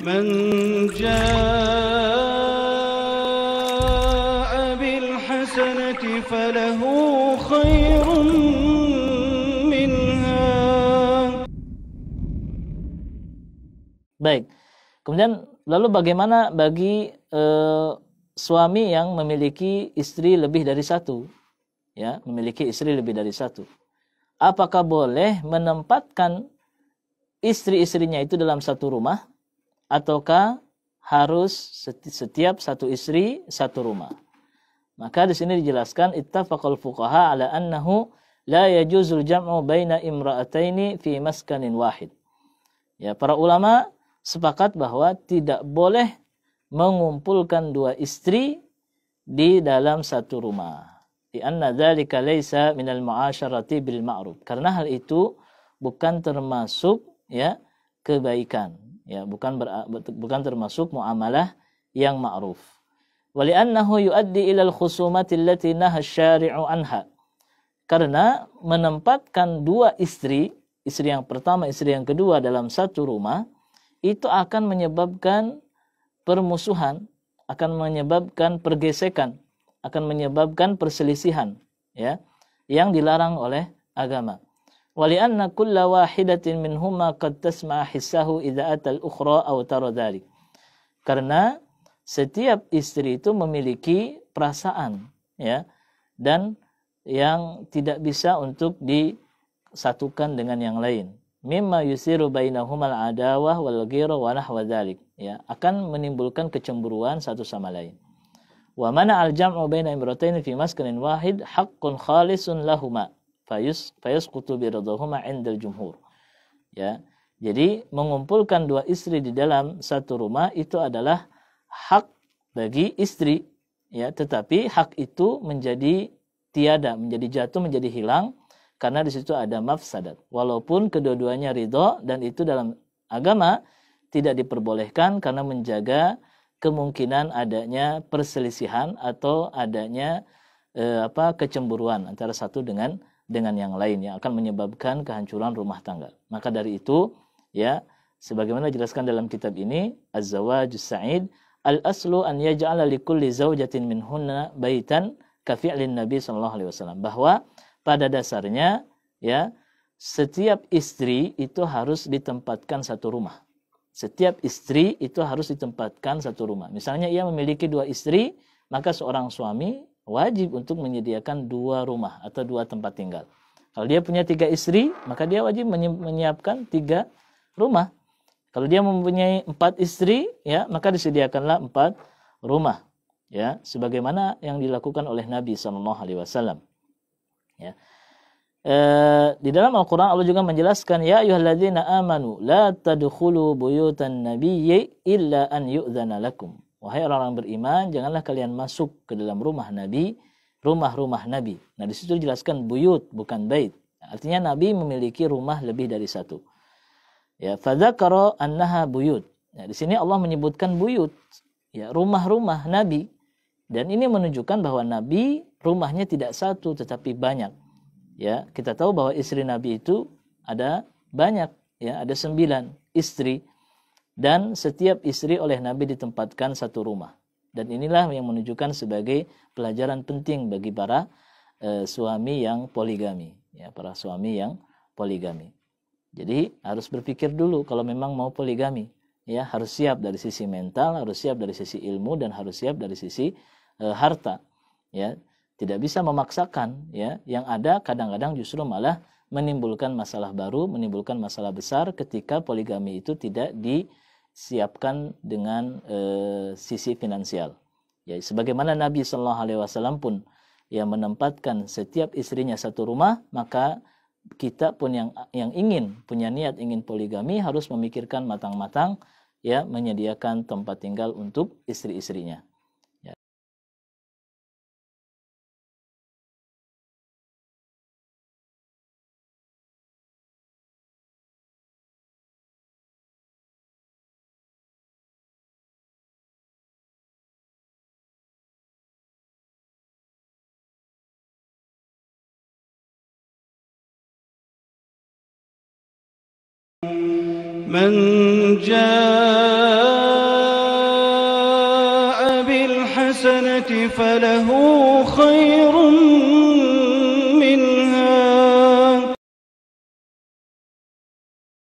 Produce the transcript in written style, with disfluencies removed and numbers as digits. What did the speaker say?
من جاء بالحسنة فله خير منها. Baik. Kemudian lalu bagaimana bagi suami yang memiliki istri lebih dari satu? Ya, memiliki istri lebih dari satu. Apakah boleh menempatkan istri-istrinya itu dalam satu rumah, ataukah harus setiap satu istri satu rumah? Maka di sini dijelaskan ittafaqal fuqaha ala annahu la yajuzul jam'u baina imra'ataini fi maskanin wahid. Ya, para ulama sepakat bahwa tidak boleh mengumpulkan dua istri di dalam satu rumah. Di anna dzalika laisa minal mu'asyarati bil ma'ruf. Karena hal itu bukan termasuk ya kebaikan, ya bukan termasuk muamalah yang ma'ruf. Wa li'annahu yuaddi ila al-khusumati allati naha asy-syari'u anha. Karena menempatkan dua istri yang pertama, istri yang kedua dalam satu rumah, itu akan menyebabkan permusuhan, akan menyebabkan pergesekan, akan menyebabkan perselisihan, ya, yang dilarang oleh agama. Wali'anna kulla wahidatin minhuma qad tasma'a hissahu idza atal ukhra aw tara dzalik. Karena setiap istri itu memiliki perasaan, ya, dan yang tidak bisa untuk disatukan dengan yang lain. Mimma yusiru bainahumal adawah wal ghira wa nahwa dzalik, ya, akan menimbulkan kecemburuan satu sama lain. Wa mana al jam'u baina imratayn fi maskanin wahid haqqun khalisun lahuma fayasqutu bi ridahuma 'indal jumhur. Ya. Jadi mengumpulkan dua istri di dalam satu rumah itu adalah hak bagi istri, ya, tetapi hak itu menjadi tiada, menjadi jatuh, menjadi hilang karena di situ ada mafsadat. Walaupun kedua-duanya ridho, dan itu dalam agama tidak diperbolehkan karena menjaga kemungkinan adanya perselisihan atau adanya kecemburuan antara satu dengan yang lain yang akan menyebabkan kehancuran rumah tangga. Maka dari itu, ya, sebagaimana dijelaskan dalam kitab ini, Az-Zawajus Sa'id, al-aslu an yaj'ala likulli zawjatin minhunna baitan ka fi'lin Nabi sallallahu alaihi wasallam, bahwa pada dasarnya, ya, setiap istri itu harus ditempatkan satu rumah. Setiap istri itu harus ditempatkan satu rumah. Misalnya ia memiliki dua istri, maka seorang suami wajib untuk menyediakan dua rumah atau dua tempat tinggal. Kalau dia punya 3 istri, maka dia wajib menyiapkan 3 rumah. Kalau dia mempunyai 4 istri, ya, maka disediakanlah 4 rumah, ya, sebagaimana yang dilakukan oleh Nabi SAW. Ya. Di dalam Al-Quran Allah juga menjelaskan, ya ayyuhalladzina amanu la tadkhulu buyutan nabiyyi illa an yu'dzana lakum. Wahai orang-orang beriman, janganlah kalian masuk ke dalam rumah Nabi, rumah-rumah Nabi. Nah, di situ dijelaskan buyut, bukan bait. Artinya Nabi memiliki rumah lebih dari satu. Ya, fadzakara annaha buyut. Nah, di sini Allah menyebutkan buyut, ya, rumah-rumah Nabi. Dan ini menunjukkan bahwa Nabi rumahnya tidak satu tetapi banyak. Ya, kita tahu bahwa istri Nabi itu ada banyak, ya, ada 9 istri, dan setiap istri oleh Nabi ditempatkan satu rumah. Dan inilah yang menunjukkan sebagai pelajaran penting bagi para suami yang poligami, ya, para suami yang poligami. Jadi harus berpikir dulu kalau memang mau poligami, ya, harus siap dari sisi mental, harus siap dari sisi ilmu, dan harus siap dari sisi harta, ya. Tidak bisa memaksakan, ya. Yang ada kadang-kadang justru malah menimbulkan masalah baru, menimbulkan masalah besar ketika poligami itu tidak disiapkan dengan sisi finansial. Ya, sebagaimana Nabi sallallahu alaihi wasallam pun yang menempatkan setiap istrinya satu rumah, maka kita pun yang ingin punya niat ingin poligami harus memikirkan matang-matang, ya, menyediakan tempat tinggal untuk istri-istrinya. من جاء بالحسنة فله